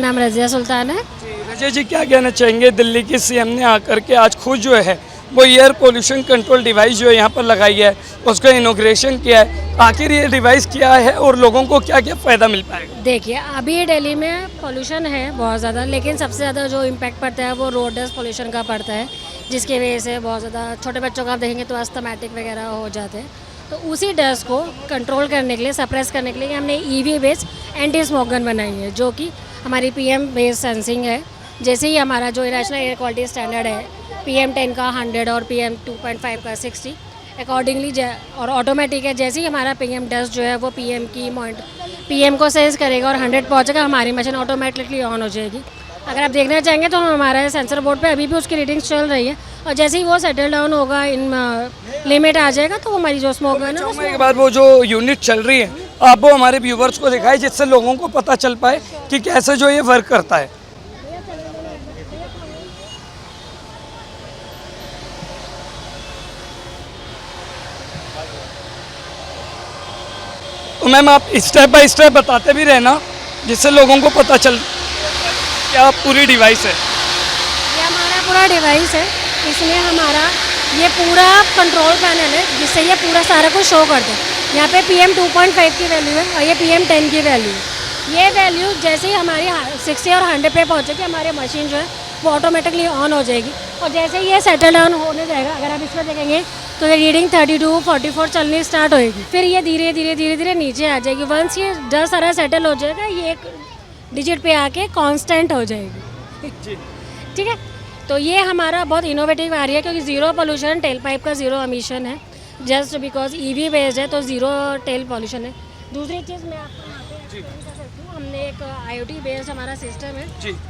नाम रज़िया सुल्तान है। रजय जी, क्या कहना चाहेंगे? दिल्ली की सीएम ने आकर के आज खुद जो है वो एयर पोल्यूशन कंट्रोल डिवाइस जो है यहाँ पर लगाई है, उसका इनॉग्रेशन किया है। आखिर ये डिवाइस क्या है और लोगों को क्या क्या फ़ायदा मिल पाएगा? देखिए, अभी दिल्ली में पोल्यूशन है बहुत ज़्यादा, लेकिन सबसे ज़्यादा जो इम्पैक्ट पड़ता है वो रोड डस्ट पोल्यूशन का पड़ता है, जिसकी वजह से बहुत ज़्यादा छोटे बच्चों का आप देखेंगे तो अस्थमैटिक वगैरह हो जाते हैं। तो उसी डस्ट को कंट्रोल करने के लिए, सप्रेस करने के लिए हमने EV based anti smoke gun बनाई है, जो कि हमारी पीएम बेस्ड सेंसिंग है। जैसे ही हमारा जो नेशनल एयर क्वालिटी स्टैंडर्ड है PM10 का 100 और PM2.5 का 60 अकॉर्डिंगली और ऑटोमेटिक है। जैसे ही हमारा PM डस्ट जो है वो PM को सेंस करेगा और 100 पहुँचेगा, हमारी मशीन ऑटोमेटिकली ऑन हो जाएगी। अगर आप देखना चाहेंगे तो हमारा सेंसर बोर्ड पे अभी भी उसकी रीडिंग्स चल रही है, और जैसे ही वो सेटल डाउन होगा, इन लिमिट आ जाएगा, तो हमारी जो स्मोक है ना, एक बार वो जो यूनिट चल रही है आप वो हमारे व्यूवर्स को दिखाएं, जिससे लोगों को पता चल पाए कि कैसे जो ये वर्क करता है। तो मैम, आप स्टेप बाय स्टेप बताते भी रहना, जिससे लोगों को पता चल क्या पूरी डिवाइस है। ये हमारा पूरा डिवाइस है। इसमें हमारा ये पूरा कंट्रोल पैनल है, जिससे ये पूरा सारा कुछ शो करता है। यहाँ पे PM2.5 की वैल्यू है और ये PM10 की वैल्यू है। ये वैल्यू जैसे ही हमारी 60 और 100 पे पहुँचेगी, हमारी मशीन जो है वो ऑटोमेटिकली ऑन हो जाएगी। और जैसे ही ये सेटल डाउन होने जाएगा, अगर आप इसमें देखेंगे तो ये रीडिंग 32, 44 चलनी स्टार्ट होएगी। फिर ये धीरे धीरे नीचे आ जाएगी। वंस ये डस्ट सारा सेटल हो जाएगा, ये एक डिजिट पे आके कांस्टेंट हो जाएगी। ठीक है, तो ये हमारा बहुत इनोवेटिव आ रही है, क्योंकि ज़ीरो पोल्यूशन, टेल पाइप का ज़ीरो एमिशन है, जस्ट बिकॉज ईवी बेस्ड है, तो ज़ीरो टेल पोल्यूशन है। दूसरी चीज़ मैं आपको हमने एक IoT बेस्ड हमारा सिस्टम है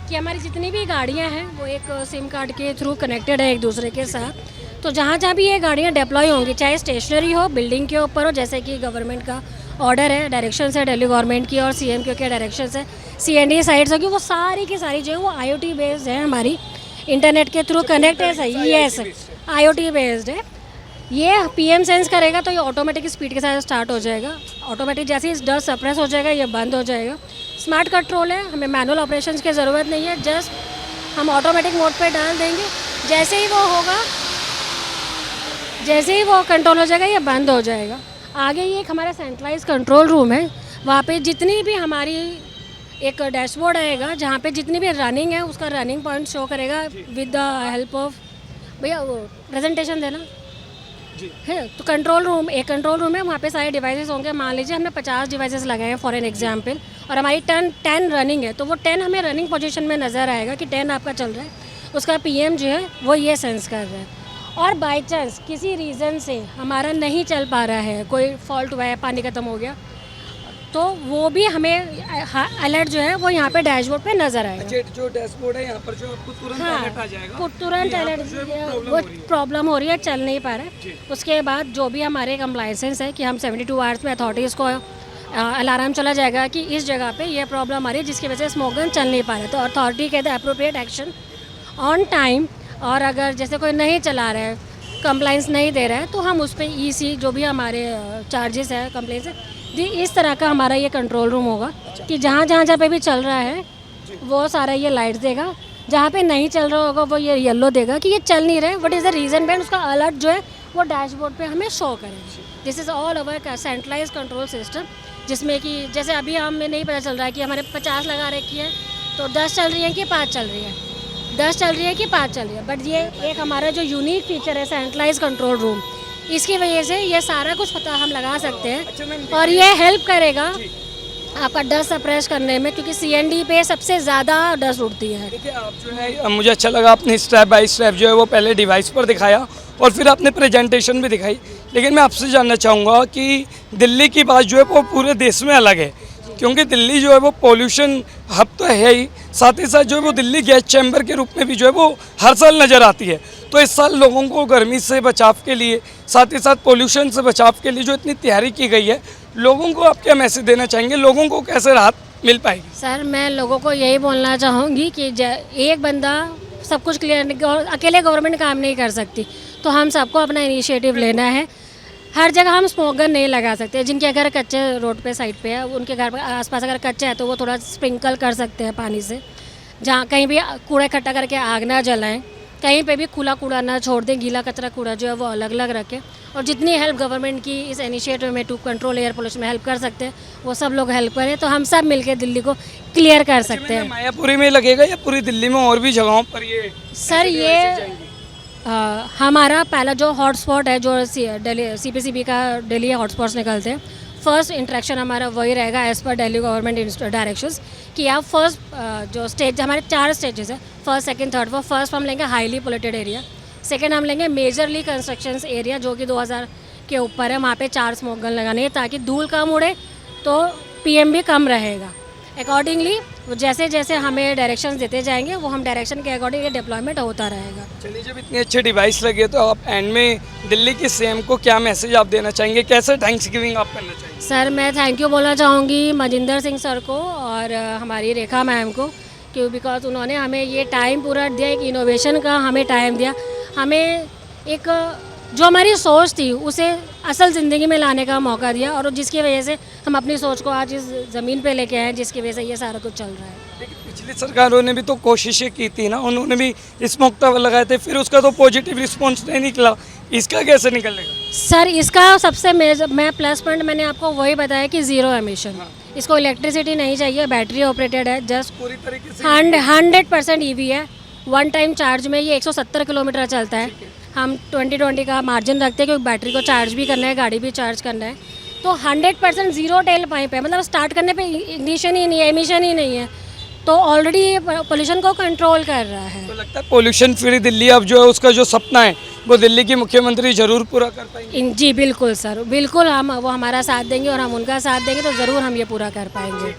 कि हमारी जितनी भी गाड़ियां हैं वो एक सिम कार्ड के थ्रू कनेक्टेड है एक दूसरे के साथ। तो जहाँ जहाँ भी ये गाड़ियां डिप्लॉय होंगी, चाहे स्टेशनरी हो, बिल्डिंग के ऊपर हो, जैसे कि गवर्नमेंट का ऑर्डर है, डायरेक्शन है दिल्ली गवर्नमेंट की, और CM के डायरेक्शन है, CND साइट्स होगी, वो सारी की सारी जो है वो IoT बेस्ड है, हमारी इंटरनेट के थ्रू कनेक्ट है। सही, यस, IoT बेस्ड है। ये PM सेंस करेगा तो ये ऑटोमेटिक स्पीड के साथ स्टार्ट हो जाएगा। ऑटोमेटिक जैसे ही डस्ट सप्रेस हो जाएगा, ये बंद हो जाएगा। स्मार्ट कंट्रोल है, हमें मैनुअल ऑपरेशंस की ज़रूरत नहीं है, जस्ट हम ऑटोमेटिक मोड पे डाल देंगे। जैसे ही वो होगा, जैसे ही वो कंट्रोल हो जाएगा, ये बंद हो जाएगा। आगे ये एक हमारा सेंट्रलाइज कंट्रोल रूम है, वहाँ पे जितनी भी हमारी एक डैशबोर्ड आएगा, जहाँ पे जितनी भी रनिंग है उसका रनिंग पॉइंट शो करेगा विद द हेल्प ऑफ, भैया वो प्रेजेंटेशन देना है। तो कंट्रोल रूम है, वहाँ पे सारे डिवाइसेस होंगे। मान लीजिए हमने 50 डिवाइसेस लगाए हैं फॉर एन एग्जाम्पल, और हमारी 10 रनिंग है, तो वो 10 हमें रनिंग पोजीशन में नज़र आएगा कि 10 आपका चल रहा है, उसका PM जो है वो ये सेंस कर रहा है। और बाई चांस किसी रीज़न से हमारा नहीं चल पा रहा है, कोई फॉल्ट हुआ है, पानी ख़त्म हो गया, तो वो भी हमें अलर्ट जो है वो यहाँ पे डैशबोर्ड पे नज़र आएगा। जो डैशबोर्ड है यहाँ पर जो आपको तुरंत अलर्ट आ जाएगा, तुरंत अलर्ट, वो प्रॉब्लम हो रही है, चल नहीं पा रहा है। उसके बाद जो भी हमारे कंप्लाइंसेंस है कि हम 72 आवर्स में अथॉरिटीज़ को अलार्म चला जाएगा कि इस जगह पे ये प्रॉब्लम आ रही है, जिसकी वजह से स्मोक गन चल नहीं पा रहा है, तो अथॉरिटी कहते हैं अप्रोप्रिएट एक्शन ऑन टाइम। और अगर जैसे कोई नहीं चला रहा है, कंप्लाइंस नहीं दे रहा है, तो हम उस पर EC जो भी हमारे चार्जेस है, कंप्लेंट्स है, इस तरह का हमारा ये कंट्रोल रूम होगा कि जहाँ पे भी चल रहा है वो सारा ये लाइट देगा, जहाँ पे नहीं चल रहा होगा वो ये येलो देगा कि ये चल नहीं रहा है, what is the reason behind, उसका अलर्ट जो है वो डैशबोर्ड पे हमें शो करेगा। This is all over centralize control system, जिसमें कि जैसे अभी हमें नहीं पता चल रहा है कि हमारे 50 लगा रखी है, तो 10 चल रही है कि 5 चल रही है, 10 चल रही है कि 5 चल रही है। बट ये एक हमारा जो यूनिक फीचर है सेंट्रलाइज कंट्रोल रूम, इसकी वजह से ये सारा कुछ पता हम लगा सकते हैं, और ये हेल्प करेगा आपका डस्ट सप्रेस करने में, क्योंकि CND पे सबसे ज़्यादा डस्ट उड़ती है। देखिए, आप जो है, मुझे अच्छा लगा आपने स्टेप बाय स्टेप जो है वो पहले डिवाइस पर दिखाया और फिर आपने प्रेजेंटेशन भी दिखाई। लेकिन मैं आपसे जानना चाहूँगा कि दिल्ली की बात जो है वो पूरे देश में अलग है, क्योंकि दिल्ली जो है वो पोल्यूशन हब तो है ही, साथ ही साथ जो है वो दिल्ली गैस चैम्बर के रूप में भी जो है वो हर साल नज़र आती है। तो इस साल लोगों को गर्मी से बचाव के लिए, साथ ही साथ पोल्यूशन से बचाव के लिए जो इतनी तैयारी की गई है, लोगों को आप क्या मैसेज देना चाहेंगे? लोगों को कैसे राहत मिल पाएगी? सर, मैं लोगों को यही बोलना चाहूँगी कि एक बंदा सब कुछ क्लियर, अकेले गवर्नमेंट काम नहीं कर सकती, तो हम सबको अपना इनिशिएटिव लेना है। हर जगह हम स्मोक गन नहीं लगा सकते। जिनके अगर कच्चे रोड पे साइड पे है, उनके घर पे आसपास अगर कच्चे है तो वो थोड़ा स्प्रिंकल कर सकते हैं पानी से। जहाँ कहीं भी कूड़ा इकट्ठा करके आग ना जलाएं, कहीं पे भी खुला कूड़ा ना छोड़ दें, गीला कचरा कूड़ा जो है वो अलग अलग रखें। और जितनी हेल्प गवर्नमेंट की इस इनिशिएटिव में टू कंट्रोल एयर पोल्यूशन में हेल्प कर सकते हैं, वो सब लोग हेल्प करें, तो हम सब मिलकर दिल्ली को क्लियर कर सकते हैं। मायापुरी में लगेगा या पूरी दिल्ली में और भी जगहों पर ये सर ये हमारा पहला जो हॉटस्पॉट है, जो दिल्ली CPCB का दिल्ली हॉटस्पॉट्स निकलते हैं, फर्स्ट इंट्रैक्शन हमारा वही रहेगा as per Delhi government directions कि आप फर्स्ट जो स्टेज, हमारे 4 स्टेजेस है, फर्स्ट सेकंड थर्ड। वो फर्स्ट हम लेंगे हाईली पोल्यूटेड एरिया, सेकंड हम लेंगे मेजरली कंस्ट्रक्शंस एरिया जो कि 2000 के ऊपर है, वहाँ पे 4 स्मोक गन लगाने हैं ताकि धूल कम उड़े तो PM भी कम रहेगा। अकॉर्डिंगली जैसे जैसे हमें डायरेक्शंस देते जाएंगे, वो हम डायरेक्शन के अकॉर्डिंग ये डिप्लॉयमेंट होता रहेगा। चलिए, जब इतने अच्छे डिवाइस लगे तो आप एंड में दिल्ली के CM को क्या मैसेज आप देना चाहेंगे, कैसे थैंक्स गिविंग आप करना चाहेंगे? सर मैं थैंक यू बोलना चाहूँगी मजिंदर सिंह सर को और हमारी रेखा मैम को, क्यों बिकॉज उन्होंने हमें ये टाइम पूरा दिया, एक इनोवेशन का हमें टाइम दिया, हमें एक जो हमारी सोच थी उसे असल ज़िंदगी में लाने का मौका दिया, और जिसकी वजह से हम अपनी सोच को आज इस ज़मीन पे लेके आए हैं, जिसकी वजह से ये सारा कुछ चल रहा है। लेकिन पिछली सरकारों ने भी तो कोशिशें की थी ना, उन्होंने भी स्मोक टावर लगाए थे, फिर उसका तो पॉजिटिव रिस्पॉन्स नहीं निकला, इसका कैसे निकलेगा? सर इसका सबसे मैं प्लस पॉइंट मैंने आपको वही बताया कि ज़ीरो एमिशन। इसको इलेक्ट्रिसिटी नहीं चाहिए, बैटरी ऑपरेटेड है, जस्ट पूरी तरीके से 100% EV है। वन टाइम चार्ज में ये 170 किलोमीटर चलता है। हम 20-20 का मार्जिन रखते हैं क्योंकि बैटरी को चार्ज भी करना है, गाड़ी भी चार्ज करना है। तो 100% ज़ीरो टेल पाइप है, मतलब स्टार्ट करने पे इग्निशन ही नहीं है, एमिशन ही नहीं है, तो ऑलरेडी ये पोल्यूशन को कंट्रोल कर रहा है। तो लगता है पोल्यूशन फ्री दिल्ली अब जो है उसका जो सपना है वो दिल्ली की मुख्यमंत्री जरूर पूरा कर पाएंगे। जी बिल्कुल सर, बिल्कुल हम वो हमारा साथ देंगे और हम उनका साथ देंगे तो ज़रूर हम ये पूरा कर पाएंगे।